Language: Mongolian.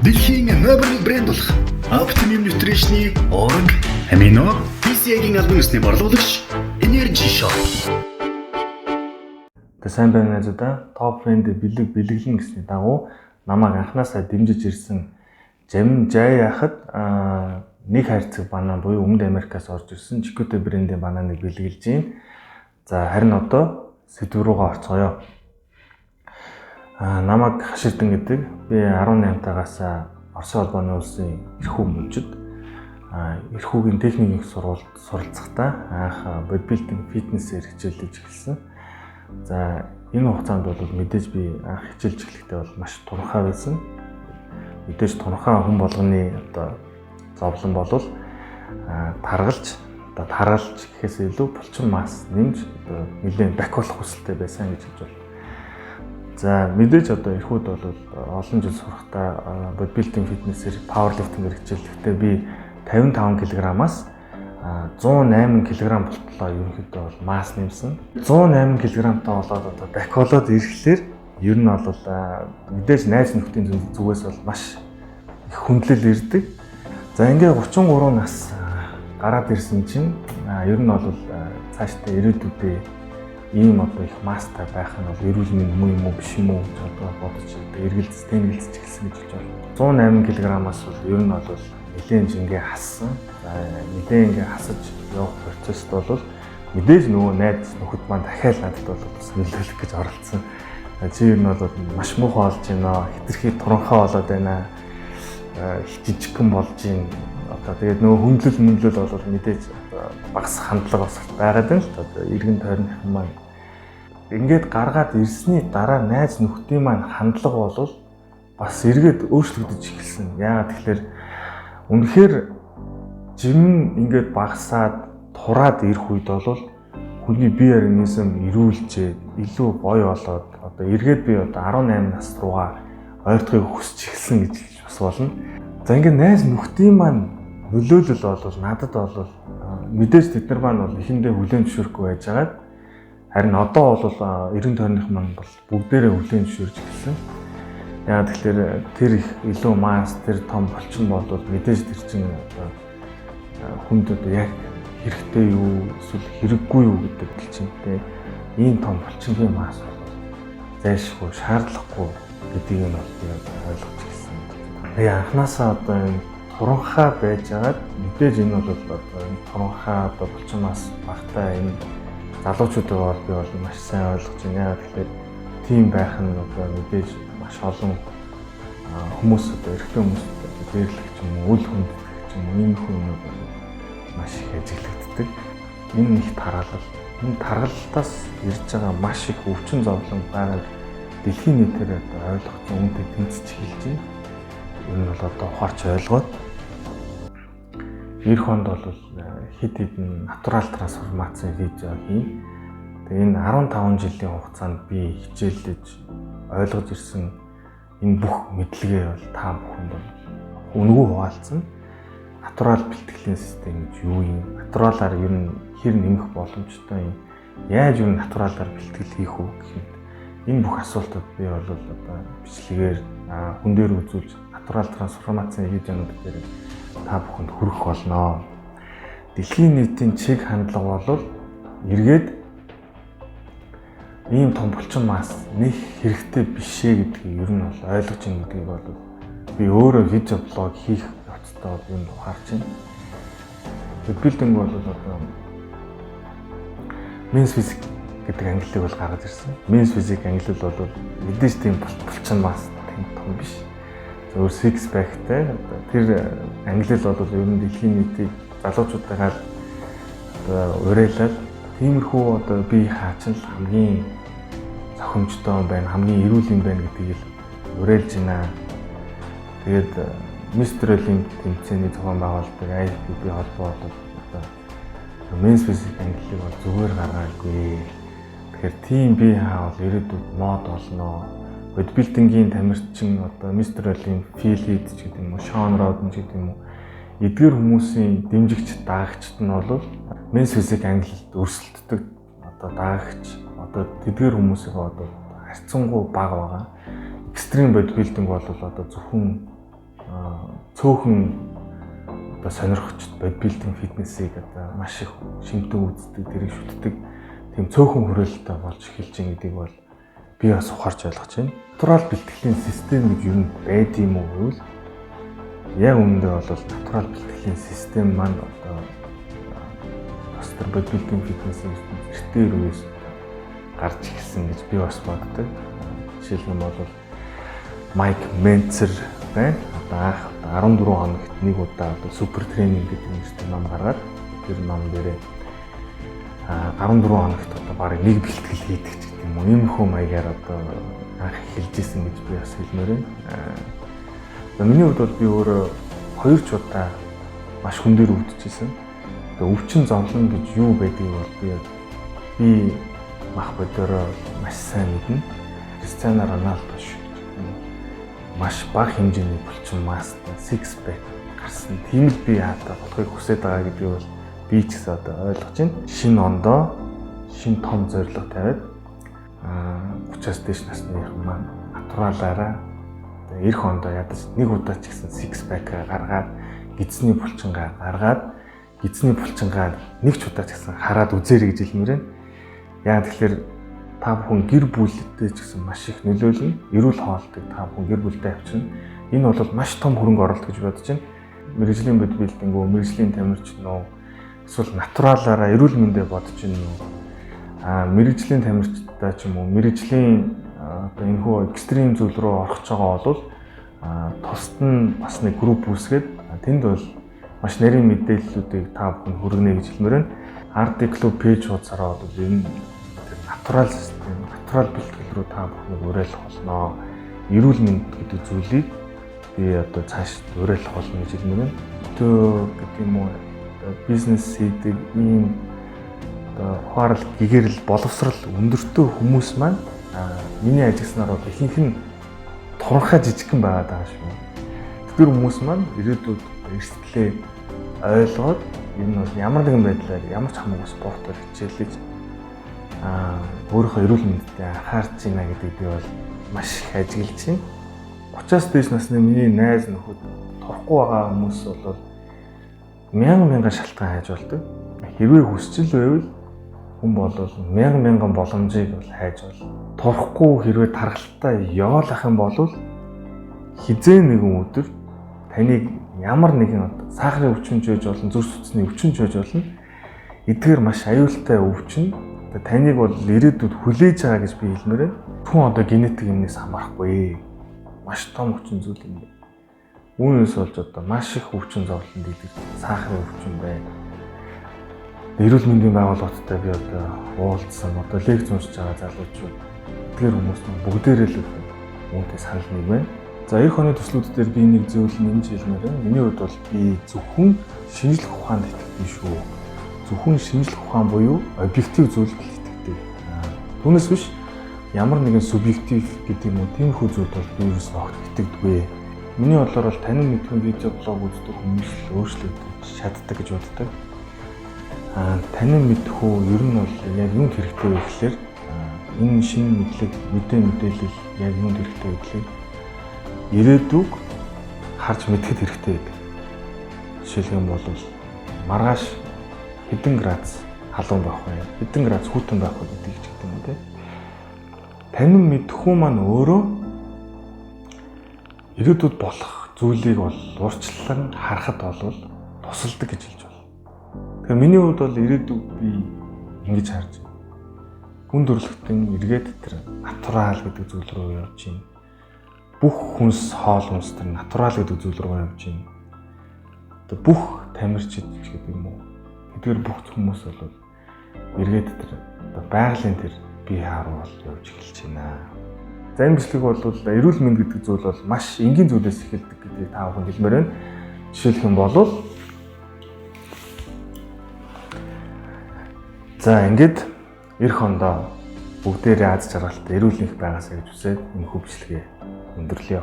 Дэлхийн номер 1 брэнд болох Optimum Nutrition-ы орг амино BCA-гийн албан ёсны борлуулагч Energy Shop. Сайн байна найзуудаа. Top Friend бэлэглэн гэсний дагуу намайг анханасаа дэмжиж ирсэн Жамин Жай яхад нэг хайрцаг банан буюу Өмнөд Америкаас орж ирсэн Chiquito брендийн бананыг бэлгэлж байна. За харин одоо сэдв рүүгээ орцгоё. Намайг Хаширдан гэдэг. Би 18 тагаас Оросын холбооны улсын эрхүү мөнчид эрхүүгийн техникийн сургуульд суралцахдаа анх бодибилдинг фитнесээр хичээлж эхэлсэн. За энэ хугацаанд бол мэдээж би анх хичээлж эхлэхдээ бол маш турхаа байсан. Мэдээж турхаа хүн болгоны одоо зовлон болвол таргалж гэхээс илүү булчин масс нэмж одоо нэлээд бакиулах хүсэлтэй байсан гэж хэлж байна. За мэдээж одоо эрхүүд бол олон жил сурахдаа бодибилдинг фитнесээр пауэрлифтингээр хичээлэхдээ би 55 кг-аас 108 кг болтлоо ерөнхийдөө бол масс нэмсэн. 108 кг-тай болоод одоо бакиулаад ирэхлээр ер нь бол мэдээж найз нөхдийн зүгээс бол маш их хүндлэл ирдэг. За ингээ 33 нас гараад ирсэн чинь ер нь бол цаашдаа ирээдүйдээ ийм одоо их масстай байх нь бол эрүүл мэнд юм уу биш юм уу гэж одоо бодож эргэлзэж эхэлсэн гэж байна. 108 кг-аас бол ер нь бол нэлээд ингээ хассан. Нэлээд ингээ хасаж явах процесст бол мэдээж нөгөө найз нөхөд маань дахиад надад бол бас нөлөөлөх гэж оролцсон. Чи ер нь бол маш муухай болж байна. Хитрхи туранхай болоод байна. Жижигхэн болж байна. Одоо тэгээд нөгөө хүндлэл бол мэдээж багс хандлага бас байгаад байна л одоо иргэн тойрных маань ингээд гаргаад ирсний дараа найз нөхдийн маань хандлага бол бас эргээд өөрчлөгдөж эхэлсэн. Яагаад тэгэхээр үнэхээр жим ингээд багасаад тураад ирэх үед бол хүний бие организм эрүүлжээд илүү гоё болоод одоо эргээд би одоо 18 нас руугаа ойртохыг хүсэж эхэлсэн гэж бас болно. За ингээд найз нөхдийн маань нөлөөлөл бол надад бол мэдээж тэд нар маань бол эхэндээ хүлээн зөвшөөрөхгүй байжгаад харин одоо бол эрен тойрных маань бол бүгдээрээ хүлээн зөвшөөрж эхэлсэн. Яагаад тэгэхээр тэр их илүү масс тэр том болчин бол мэдээж тэр чинь хүнд одоо яг хэрэгтэй юу эсвэл хэрэггүй юу гэдэг чинь ийм том болчингийн масс бол зайлшгүй шаардлагагүй гэдгийг нь би ойлгож ирсэн. Тэгээ анханасаа одоо энэ туранхай байжгаад мэдээж энэ бол туранхай одоо булчин масс багтаа энэ залуучуудаа бол би бол маш сайн ойлгож байна. Тэгэхээр тийм байх нь одоо мэдээж маш олон хүмүүс одоо эрэгтэй хүмүүс дээрлэх ч юм уу үл хүндлэх ч юм уу ийм хүмүүс маш их ажиглагддаг. Энэ их таргалал. Энэ таргалалтаас ирж байгаа маш их өвчин зовлон байгааг дэлхийн нийтээр одоо ойлгосон үнэтэй тэнцэж эхэлж байна. Энэ бол одоо ухаарч ойлгоод эх хонд бол хэд хэдэн натурал трансформацийн видео хийн. Тэгээ энэ 15 жилийн хугацаанд би хичээлж ойлгож ирсэн энэ бүх мэдлэгээ бол та бүхэнд үнэгүй хуваалцсан. Натурал бэлтгэлийн систем гэж юу юм? Натуралаар ер нь хэр нэмэх боломжтой юм? Яаж ер нь натуралаар бэлтгэл хийх үү гэх мэт энэ бүх асуултууд би бол одоо бичлэгээр хүн дээр үзүүлж натурал трансформацийн видеонууд дээр та бүхэнд хүргэх болно. Дэлхийн нийтийн чиг хандлага бол эргээд ийм том булчин масс нэг хэрэгтэй бишээ гэдгийг ер нь бол ойлгож ийн гэдгийг бол би өөрөө видео блог хийх явцдаа юм ухаарч байна. Бодибилдинг бол одоо men's physique гэдэг ангиллыг бол гаргаж ирсэн. Men's physique англи бол мэдээж тийм булчин масс тийм том биш. Өөр six pack-тэй тэр англи бол ер нь дэлхийн нийтийг залуучуудаагаар одоо уриалаад тиймэрхүү одоо бие хаачин хамгийн зохимжтой байна, хамгийн эрүүл юм байна гэдгийг уриалж байна. Тэгээд Mr. Olymp тэмцээний зохион байгуулалтыг IFBB холбоо одоо men's physique ангиллыг бол зүгээр гаргаагүй. Тэгэхээр тийм бие хаа бол ирээдүйд мод болно. Бодибилдингийн тамирчин одоо Mr. Olymp, Phil Heath ч гэдэг юм уу, Sean Roden ч гэдэг юм уу эдгээр хүмүүсийн дэмжигч даагчд нь бол men's physique ангиллд өрсөлддөг одоо даагч одоо тэдгээр хүмүүсийн одоо харьцангуй бага байгаа. Экстрим бодибилдинг бол одоо зөвхөн цөөхөн одоо сонирхогчд бодибилдинг фитнесийг одоо маш их шимтэн үздэг, тэрийг шүтдэг тийм цөөхөн хүрээлэлтэй болж эхэлж байгаа гэдгийг бол би бас ухаарч ойлгож байна. Натурал бэлтгэлийн систем гэж юу байд юм уу гэвэл яг үүндээ бол натурал бэлтгэлийн систем маань одоо постэр бодибилдинг фитнесийн эртээр үеэс гарч ирсэн гэж би бас боддог. Жишээлх нь бол Майк Менцер байна. Одоо анх 14 хоногт нэг удаа одоо супер тренинг гэдэг нэртэй ном гаргаад тэр ном дээрээ 14 хоногт одоо барыг нэг бэлтгэл хийдэг ч гэдэг юм уу. Ийм хөө маягаар одоо анх хэлж исэн гэж би бас хэлмээр байна. Миний хувьд бол би өөрөө 2 ч удаа маш хүн дээр өвдөжсэн. Одоо өвчин зовлон гэж юу байдгийг бол би мах бодороо маш сайн мэднэ. Кристиано Роналдо шүү. Маш бага хэмжээний булчин масс, six pack гарсан. Тийм л би хаалтаа болохыг хүсэж байгаа гэдгийг бол би ч гэсэн одоо ойлгож байна. Шинэ ондоо шинэ том зорилго тавиад 30-аас дээш насныхан маань натуралаараа эх ондоо ядаж нэг удаа ч гэсэн six pack гаргаад гидсний булчингаа гаргаад гидсний булчингаа нэг ч удаа ч гэсэн хараад үзээрэй гэж хэлмээр байна. Яг тэгэхээр та бүхэн гэр бүлтэй ч гэсэн маш их нөлөөлнө. Эрүүл хоолтыг та бүхэн гэр бүлдээ авчирна. Энэ бол маш том хөрөнгө оруулалт гэж бодож байна. Мэргэжлийн бодибилдинг үү, мэргэжлийн тамирчин уу, эсвэл натуралаараа эрүүл мэндэ бодож байна уу? Мэргэжлийн тамирчтай ч юм уу, мэргэжлийн одоо энэ хөө экстрим зүйл рүү орох гэж байгаа бол тусад нь бас нэг групп үүсгээд тэнд бол маш нарийн мэдээллүүдийг та бүхэн хүргэнэ гэж хэлмээр байна. RD Club пэйж хуудасаараа бол энэ натурал систем, натурал бэлтгэл рүү та бүхнийг уриалах болно. Эрүүл мэнд гэдэг зүйлийг би одоо цааш уриалах болно гэж хэлмээр байна. Төө гэдэг юм уу бизнес хийдэг ийм одоо ухаарал гэгэрэл боловсрал өндөртөө хүмүүс маань миний ажигснаар бол ихэнх нь туранхай жижигхэн байгаад байгаа шүү. Тэр хүмүүс маань ирээдүйд эрсдлээ ойлгоод энэ бол ямар нэгэн байдлаар ямар ч хамаагүй спортоор хичээлж өөрийнхөө эрүүл мэндэд анхаарч байна гэдэг би бол маш их ажиглаж байна. 30-аас дээш насны миний найз нөхөд тухгүй байгаа хүмүүс бол мянган шалтгаан хайж болдог. Хэрвээ хүсчил байвал хүн бол мянган боломжийг бол хайж бол. Тухгүй хэрвээ тархалтаа явуулах юм бол хизээ нэгэн өдөр таныг ямар нэгэн сахарын өвчин ч байж болно, зүрх судасны өвчин ч байж болно. Эдгээр маш аюултай өвчин таныг бол ирээдүйд хүлээж байгаа гэж би хэлмээр байна. Хүн одоо генетик юмнаас хамаарахгүй. Маш том өвчин зүйл юм. Үүнээс болж одоо маш их өвчин зовлон гэдэг сахарын өвчин байна. Эрүүл мэндийн байгууллагуудтай би одоо уулзсан, одоо лекц уншиж байгаа залуучууд тэр хүмүүс бүгдээрээ л үүнтэй санал нэг байна. За эх оны төслүүд дээр би нэг зүйл нэмж хэлмээр байна. Миний хувьд бол би зөвхөн шинжлэх ухаанд итгэдэг шүү. Зөвхөн шинжлэх ухаан буюу объектив зүйлд итгэдэг. Түүнээс биш ямар нэгэн субъектив гэдэг юм уу тиймэрхүү зүйл бол би юус огт итгэдэггүй. Миний бодлоор бол танин мэдхэн видео блог үздэг хүмүүс л өөрчлөгдөж чаддаг гэж боддог. Танин мэдхүү ер нь бол яг юунд хэрэгтэй вэ гэхээр энэ шинэ мэдээлэл яг юунд хэрэгтэй вэ гэхээр ирээдүг харж мэдхэд хэрэгтэй гэдэг. Жишээлх юм бол маргааш хэдэн градус халуун байх вэ? Хэдэн градус хүйтэн байх вэ гэдгийг ч гэдэг юм үү те. Танин мэдхүү маань өөрөө ирээдүйд болох зүйлийг бол урьдчилан харахад бол тусалдаг гэж хэлж байна. Тэгэхээр миний хувьд бол ирээдүйг би ингэж харж байна. Хүн төрөлхтөн эргээд тэр натурал гэдэг зүйл рүү явж байна. Бүх хүнс хоол хүнс тэр натурал гэдэг зүйл рүү явж байна. Одоо бүх тамирчид гэдэг юм уу? Эдгээр бүх хүмүүс бол эргээд тэр байгалийн тэр бие хаа руу явж эхэлж байна. За энэ бичлэг бол эрүүл мэнд гэдэг зүйл бол маш энгийн зүйлээс эхэлдэг гэдгийг та бүхэн хэлмээр байна. Жишээлх юм бол за ингээд эх ондоо бүгдээрээ аз жаргалтай эрүүл энх байгаасаа гэж хүсээд энэ хөв бичлэгээ өндөрлөё.